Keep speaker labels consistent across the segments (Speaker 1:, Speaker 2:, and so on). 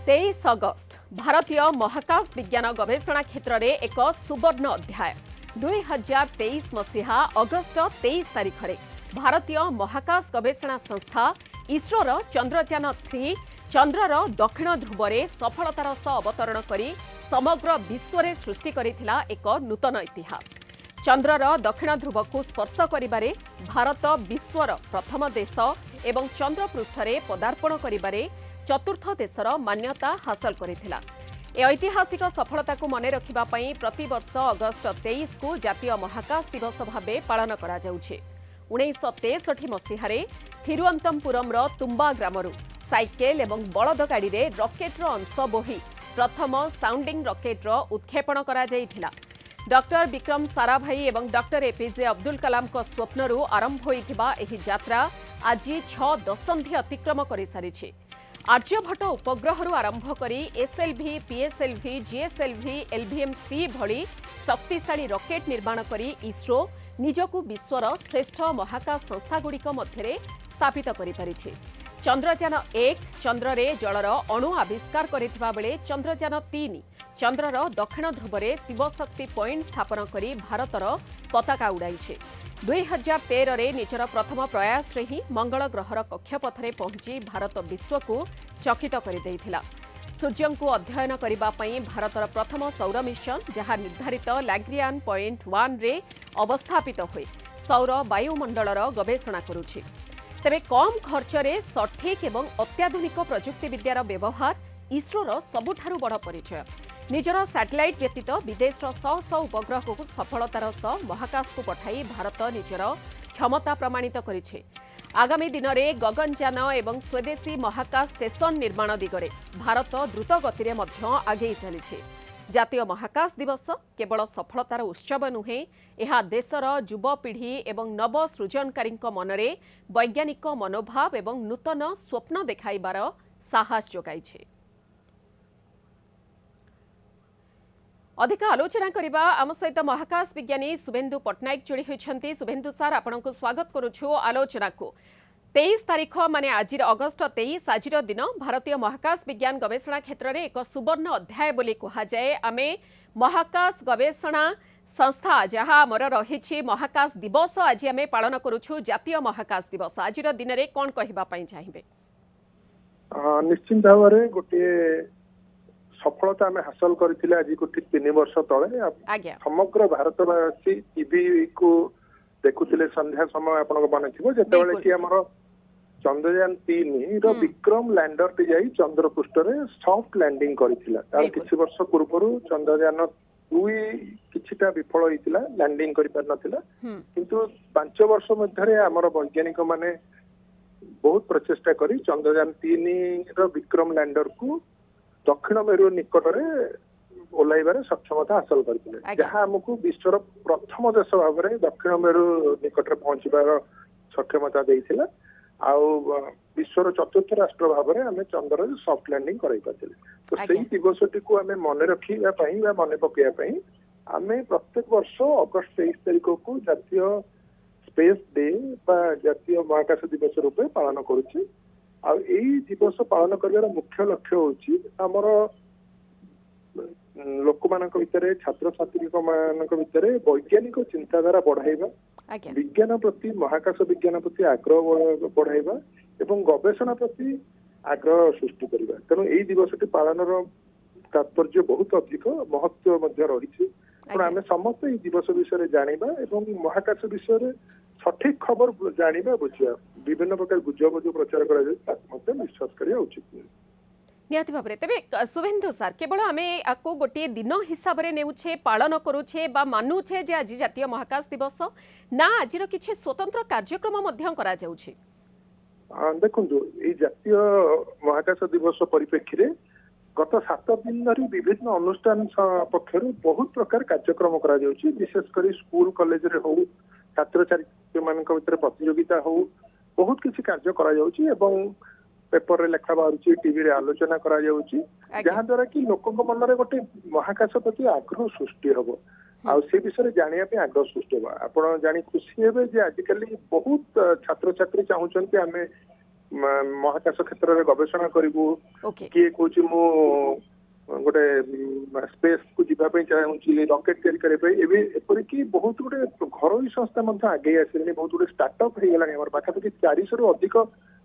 Speaker 1: 23 August भारतीय महाकाश विज्ञान गवेषणा क्षेत्र में एक सुवर्ण अध्याय 2023 मसीहा अगस्ट 23 तारिख में भारतीय महाकाश गवेषणा संस्था इसरोर चंद्रयान-3 चंद्रर दक्षिण ध्रुव में सफलतार सह अवतरण कर समग्र विश्व में सृष्टि करथिला एक नूतन इतिहास। चंद्रर दक्षिण ध्रुव को स्पर्श करिबारे भारत विश्वर प्रथम देश एवं चंद्र पृष्ठ में पदार्पण करिबारे चतुर्थ देशर मान्यता हासिल करिथिला। ए ऐतिहासिक सफलता को मन रखिबा पई प्रति वर्ष अगस्ट 23 को जातीय महाकाश दिवस भावे पालन करा जाउछे। 1963 मसीहारे थिरुवनंतपुरम तुम्बा ग्रामरू साइकेल एवं बलद गाड़ी रे रॉकेटर अंश बोही प्रथम साउंडिंग रॉकेटर उत्क्षेपण करा जाइथिला। डॉक्टर विक्रम साराभाई एवं डॉक्टर एपीजे अब्दुल कलाम को स्वप्नरू आरंभ होइथिबा एही यात्रा आज 6 दशंधि अतिक्रम करि सारिछि। आर्यभट्ट उपग्रह आरंभ करी एसएलवी, पीएसएलवी, जीएसएलवी, LVM-3 भली शक्तिशाली रॉकेट निर्माण करी इसरो निजकू विश्वर श्रेष्ठ महाकाश संस्थागुड़िक मध्य स्थापित करिपारिछि। चंद्रयान-1 चंद्र रे जलर अणु आविष्कार करिथिबा बेले चंद्रयान-3 चंद्रर दक्षिण ध्रुव में शिवशक्ति पॉइंट स्थापन करी भारतर पताका उड़ाइछे। 2013 रे निजर प्रथम प्रयास रे ही मंगल ग्रहर कक्षपथ में पहुंची भारत विश्व को चकित कर देइथिला। सूर्य को अध्ययन करिबा पई भारतर प्रथम सौर मिशन जहां निर्धारित लाग्रियान पॉइंट 1 रे अवस्थापित हुए सौर वायुमंडलर गवेषणा करुछि। तेबे कम खर्च रे सठिक एवं अत्याधुनिक प्रजुक्ति विद्यार व्यवहार इसरोर सबुठारु बड़ परिचय। निजर सैटेलाइट व्यतीत विदेशर शह शह उपग्रह को सफलतार सह महाकाश को पठाई भारत निजर क्षमता प्रमाणित करिछे। आगामी दिन में गगनयान एवं स्वदेशी महाकाश स्टेशन निर्माण दिगरे भारत द्रुत गति में आगे चली। जातीय महाकाश दिवस केवल सफलतार उत्सव नुहे, यह देशर युवपीढ़ी एवं नव सृजनकारी मनरे वैज्ञानिक मनोभाव एवं नूतन स्वप्न देखाइबार साहस जोगाइछे। अधिक आलोचना करबा आम सहित महाकाश विज्ञानी शुभेन्दु पट्टनायक जोड़ी होइछन्ति। शुभेन्दु सार आपनको स्वागत करुछु आलोचना को। 23 तारिख माने आज अगस्ट 23 आज दिन भारतीय महाकाश विज्ञान गवेषणा क्षेत्र में एक सुवर्ण अध्याय बोली कहा जाए। आमे महाकाश गवेषणा संस्था जहाँ आमर रही महाकाश दिवस आज आम पालन करुछु जातीय महाकाश दिवस आज दिन में कौन कहवाई चाहिए?
Speaker 2: निश्चित भाव में गोटे सफलता आम हासिल करथिले आज को ठीक 3 वर्ष तले समग्र भारतवासी टीवी को देखुथिले संध्या समय आपन मन थिबो जेतेबेले कि हमर चंद्रयान-3 रो विक्रम लैंडर टी जाई चंद्र पृष्ठ रे सॉफ्ट लैंडिंग करथिला। तार किछि वर्ष पूर्व चंद्रयान-2 किछिटा विफल होइतिला, लैंडिंग करि पार नथिला, किंतु 5 वर्ष मध्ये हमर वैज्ञानिक माने बहुत प्रचेष्टा करी चंद्रयान-3 रो विक्रम लैंडर को दक्षिण मेरु निकट में ओल्लाइबार सक्षमता हासिल करथिले, जहाँ हमको विश्वर प्रथम देश भाव में दक्षिण मेरु निकट में पहुंचबार सक्षमता देइथिला। आउ विश्वर चतुर्थ राष्ट्र भाव में आम चंद्र सॉफ्ट लैंडिंग कराई पाथिले। तो सेही दिवसटी को आम मन रखिबा पई बा मन पकेया पई आम प्रत्येक वर्ष अगस्ट 23 तारिख को जातीय स्पेस डे बा जातीय महाकाश दिवस रूपे पालन करुछि। आ एई दिवस पालन करबार मुख्य लक्ष्य होछि हमर लोक मानक भितर छात्र छात्री मानक भितर वैज्ञानिक चिंताधारा बढ़ाइबा, विज्ञान प्रति महाकाश विज्ञान प्रति आग्रह बढ़ाइबा एवं गवेषणा प्रति आग्रह सृष्टि करबा। तेणु एई दिवसटी पालनर तात्पर्य बहुत अधिक महत्व मध्य रही। आम समस्त एई दिवस विषय जानिबा एवं महाकाश विषय सठिक खबर जानिबा बुझिबा, विभिन्न प्रकार गुजब जो प्रचार करा जाय ताके विश्वास करिया उचित
Speaker 1: निहाती भाव में। तेबे शुभेन्दु सार केवल आमे आपको गोटे दिन हिसाब से नेउछे पालन करुछे बा मानुछे जे आज जातीय महाकाश दिवस ना आज किछि स्वतंत्र कार्यक्रम मध्यम करा जाउछे?
Speaker 2: देखंतु ए जातीय महाकाश दिवस परिप्रेक्षी गत 7 दिन धरी विभिन्न अनुष्ठान पक्षर बहुत प्रकार कार्यक्रम करा जाउछी। विशेषकर स्कूल कॉलेज रे हो छात्र छात्री मान प्रतियोगिता हो बहुत किसी कार्य करा जाउछी एवं पेपर रे लेखा बाहरुची, टीवी रे आलोचना करा जाउची, जहाँ द्वारा कि लोकक मन रे गोटे महाकाश प्रति आग्रह सृष्टि हबो आ से विषय जानिया पे आग्रह सृष्टि हबो। आपण जानि खुशी हेबे जे आजिकली बहुत छात्र छात्री चाहूचंती आमे ମହାକାଶ କ୍ଷେତ୍ରରେ ଗବେଷଣା କରିବୁ,
Speaker 1: ओके
Speaker 2: କିଏ କହୁଛି ମୁଁ ଗୋଟେ ସ୍ପେସ୍ କୁ ଯିବା ପାଇଁ ଚାହୁଁଛି, ରକେଟ ତିଆରି କରିବା ପାଇଁ। ଏବେ ଏପରିକି ବହୁତ ଗୁଡେ ଘରୋଇ ସଂସ୍ଥା ମଧ୍ୟ ଆଗେଇ ଆସିଲେଣି, ବହୁତ ଗୁଡେ ଷ୍ଟାର୍ଟଅପ୍ ହେଇଗଲାଣି। ଆମର ପାଖାପାଖି 400ରୁ ଅଧିକ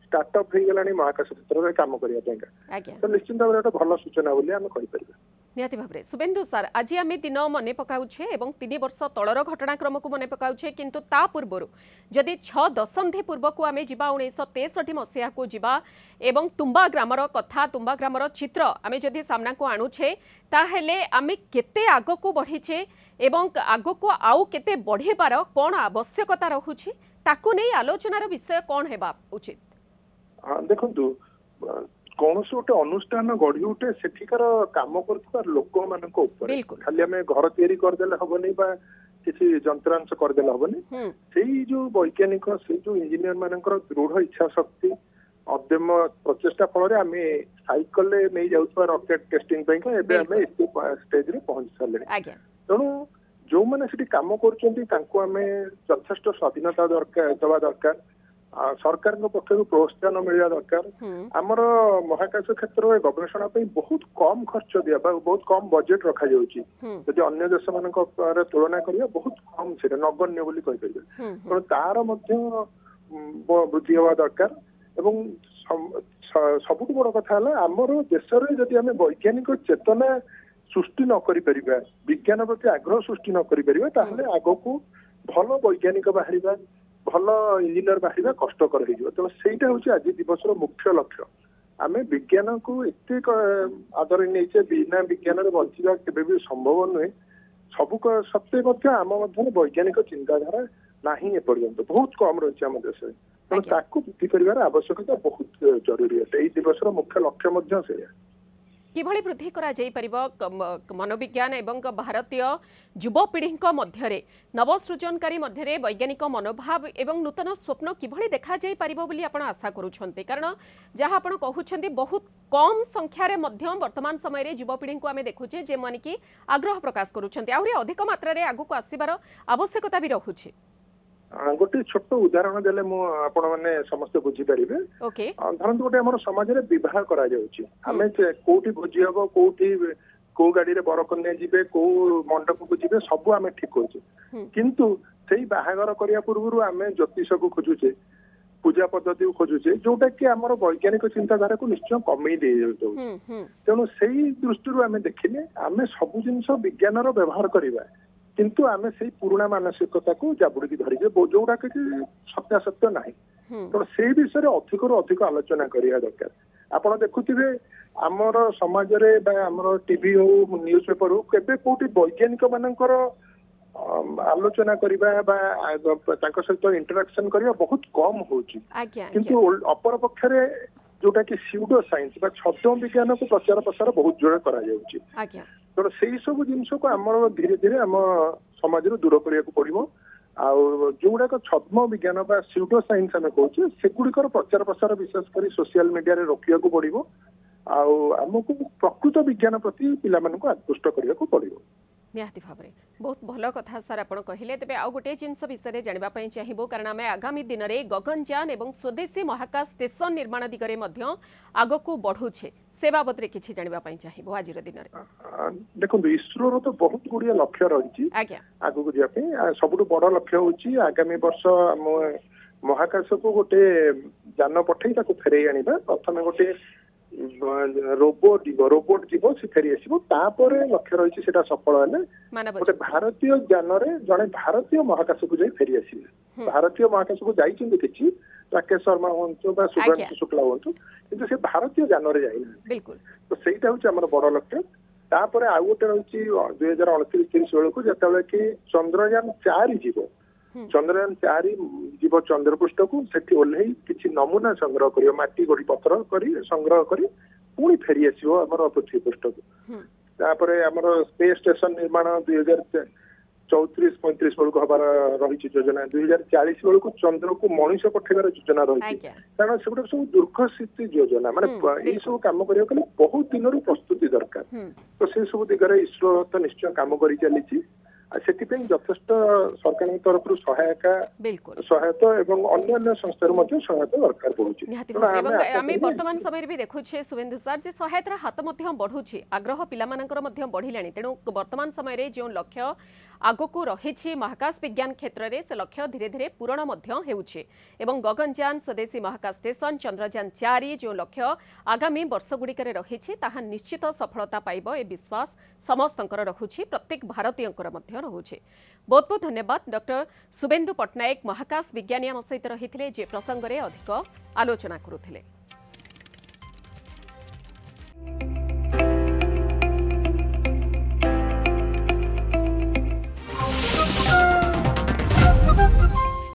Speaker 2: ଷ୍ଟାର୍ଟଅପ୍ ହେଇଗଲାଣି ମହାକାଶ କ୍ଷେତ୍ରରେ କାମ କରିବା ପାଇଁକା।
Speaker 1: आज्ञा
Speaker 2: ତ ନିଶ୍ଚିତ ଭାବରେ ଗୋଟେ ଭଲ ସୂଚନା ବୋଲି ଆମେ କହିପାରିବା।
Speaker 1: निहाती भाବରେ शुभेन्दु सार आज आम दिन मन पकाउछे एवं 3 वर्ष तलर घटनाक्रम को मन पकाउछे किंतु ता पूर्व जदि 6 दशंधि पूर्व को आम जा 1963 मसीहा को जीवा एवं तुम्बा ग्रामर कथा तुम्बा ग्रामर चित्र आम जदि सामना को आणुछे ताहेले आम केते आग को बढ़ीचे एवं आग को आउ केते बढ़ेबार कौन आवश्यकता रहुछि ताकू नै आलोचनार विषय कौन हेबा उचित?
Speaker 2: देखंतु कौनसी गोटे अनुष्ठान गढ़ी उठे सेठिकार काम कर लोक मान खाली आम घर तैयारी करदेले हबनी बा किसी जंत्रांश करदेले हबनी। सेई जो वैज्ञानिक से जो इंजीनियर मानकर दृढ़ इच्छा शक्ति अद्यम प्रचेष्टा फल आम साइकल नहीं जाऊा रॉकेट टेस्टिंग स्टेज रे पहुंच सारे। तेणु जो मैंने कम कर यथेष्ट स्वाधीनता दरकार दवा दरकार, सरकार पक्ष प्रोत्साहन मिलवा दरकार। आमर महाकाश क्षेत्र में गवेषणा बहुत कम खर्च दिया बहुत कम बजेट रखा जाउची। यदि अन्य देश मान तुलना करिया बहुत कम से नगण्य बोली कहि परिबे। तेणु तार मध्य वृद्धि हवा दरकार। एवं सबुठ बड़ कथा आमर देश में जदि आम वैज्ञानिक चेतना सृष्टि न करि परिबा, विज्ञान प्रति आग्रह सृष्टि न करि परिबा, ताहले आगो भल वैज्ञानिक बाहरिबा भल इंजीनियर बाहर कष्टकर हो। तेणु सहीटा हूँ आज दिवस मुख्य लक्ष्य। आम विज्ञान को एत आदर नहीं बिना विज्ञान बंचा के संभव नुहे। सबू सत्वे आम वैज्ञानिक चिंताधारा नहीं एपर्यंत बहुत कम रही आम देश में। तेणु ताकू वृद्धि कर आवश्यकता बहुत जरूरी है। यही दिवस मुख्य लक्ष्य से
Speaker 1: किभଳି वृद्धि करा जाई परिबो मनोविज्ञान एवं भारतीय युवपीढ़ी मध्य नवसृजनकारी मध्य वैज्ञानिक मनोभाव एवं नूतन स्वप्न किभଳି देखा जाई परिबो बोली आपण आशा करूछन्ते? कारण जहाँ आपण कहउछन्ते बहुत कम संख्यार मध्य वर्तमान समय रे युवपीढ़ी को आमे देखुछे जे माने कि आग्रह प्रकाश करूछन्ते आहुरी अधिक मात्रा रे आगु को आसीबार आवश्यकता भी रहुछे।
Speaker 2: गोटे छोट उदाहरण देले मु आपण माने समस्त बुझी परिबे। धरन गोटे हमर समाज रे विवाह करा जाउची, हमें कोठी भोजी हबो कोठी को गाड़ी रे बरकन्या जिबे को मंडप को जिबे सब आमे ठीक होचे। किंतु सेही बाहागर करिया पूर्वरु आमे ज्योतिष को खोजुचे, पूजा पद्धति को खोजुचे, जोटा कि हमर वैज्ञानिक चिंताधारा को निश्चय कमई दे जाउतो। तेणु सेही दृष्टि आमे देखिले आमे सब जिंस विज्ञान रो व्यवहार करिबा, किंतु आमे से पुराना मानसिकता को जाबुड़ी धरीजे जोड़ा कि सत्यासत्य ना। तो से विषय अधिक रु अधिक आलोचना करिया दरकार। आपण देखुथिबे आमर समाज रे बा आमर टीवी हो न्यूज पेपर हो केबे कोठी वैज्ञानिक मानकर आलोचना करिबा बा तांको सहित इंटरेक्शन करिया बहुत कम होची। किंतु अपर पक्ष रे जोटा कि स्यूडो साइंस बा छद्म विज्ञान को प्रचार प्रसार बहुत जोर करा जाउची। तेणु से सब जिनस को आम धीरे धीरे आम समाज दूर करने को पड़ो। आउगुड़ाक छद्म विज्ञान बा स्यूडो साइंस आम कहे सेगुड़िकर प्रचार प्रसार विशेषकर सोशल मीडिया रे रखा पड़ो। आमको प्रकृत विज्ञान प्रति पिला आकृष्ट करने को पड़ो।
Speaker 1: निहाती भावरे बहुत भल कथा सर आपण कहले। तेबे आउ गोटे जिनस विषय जानिबा पई चाहिबो कारण आमे आगामी दिन में गगनयान एवं स्वदेशी महाकाश स्टेशन निर्माण दिगरे मध्य आगकू बढ़ुछे से बाबत रे किछि जानिबा पई चाहिबो आज दिन रे।
Speaker 2: देखो इसरो रो तो बहुत गुड़िया लक्ष्य रही आगकू जिया पे। सबुठु बड़ लक्ष्य होची आगामी वर्ष महाकाश को गोटे यान पठेई ताको फेरई आनिबा। प्रथमे गोटे रोबोट जीव से फेरी आसो तापर लक्ष्य रही सफल है गोटे भारतीय ज्ञान जड़े भारतीय महाकाश को जाई फेरी आसवे। भारतीय महाकाश को जाइए किसी राकेश शर्मा हूँ शुभ्रांशु शुक्ला हूँ किंतु से भारतीय ज्ञान रे जाइना। तो सहीटा हूँ आम बड़ लक्ष्य। तापर आउ गोटे रही 2029-30 बेलू जो कि चंद्रयान 4 जीव चंद्रयान 4 जीव चंद्रपृष्ठ को सेठी ओल्हे किसी नमूना संग्रह कर माटी गोड़ी पत्थर कर संग्रह कर पुणी फेरी आसो आम पृथ्वी पृष्ठ को। तापर आम स्पेस स्टेशन निर्माण 2034-35 बेलू हबार रही योजना। 2040 बेलू चंद्र को मनीष पठेबार योजना रही कारण से सब दुर्घस्थित योजना माने ये सब कम करने बहुत दिन प्रस्तुति दरकार। तो से सब दिगरे इसरो तो निश्चय कम कर चली। ସେଥିପାଇଁ ଯଥେଷ୍ଟ ସରକାରଙ୍କ ତରଫରୁ
Speaker 1: बिल्कुल
Speaker 2: ସହାୟତା ଏବଂ ଅନ୍ୟାନ୍ୟ ସଂସ୍ଥାରୁ ମଧ୍ୟ ସହାୟତା ଦରକାର ପଡୁଛି।
Speaker 1: निहाती
Speaker 2: ତେଣୁ
Speaker 1: भाବରେ
Speaker 2: ଆମେ
Speaker 1: ଏବଂ
Speaker 2: ଆଶା
Speaker 1: आम
Speaker 2: କରିବା
Speaker 1: वर्तमान समय भी देखुछे शुभेन्दु सार जे सहायतार हाथ मध्य बढ़ुछि आग्रह पिलामानकर मध्य बढ़िलाणी तेणु वर्तमान समय रे जो लक्ष्य आगकू रही महाकाश विज्ञान क्षेत्र में से लक्ष्य धीरे धीरे पूरण मध्य हेउछि एवं गगनयान स्वदेशी महाकाश स्टेशन चंद्रयान 4 जो लक्ष्य आगामी वर्षगुड़िकर रही निश्चित सफलता पाइब ए विश्वास समस्तंकर रहुछि प्रत्येक भारतीयंकर मध्य रहुछि। बहुत बहुत धन्यवाद डॉक्टर शुभेन्दु पट्टनायक महाकाश विज्ञानी आम सहित रही जे प्रसंग में अधिक आलोचना करुथिले।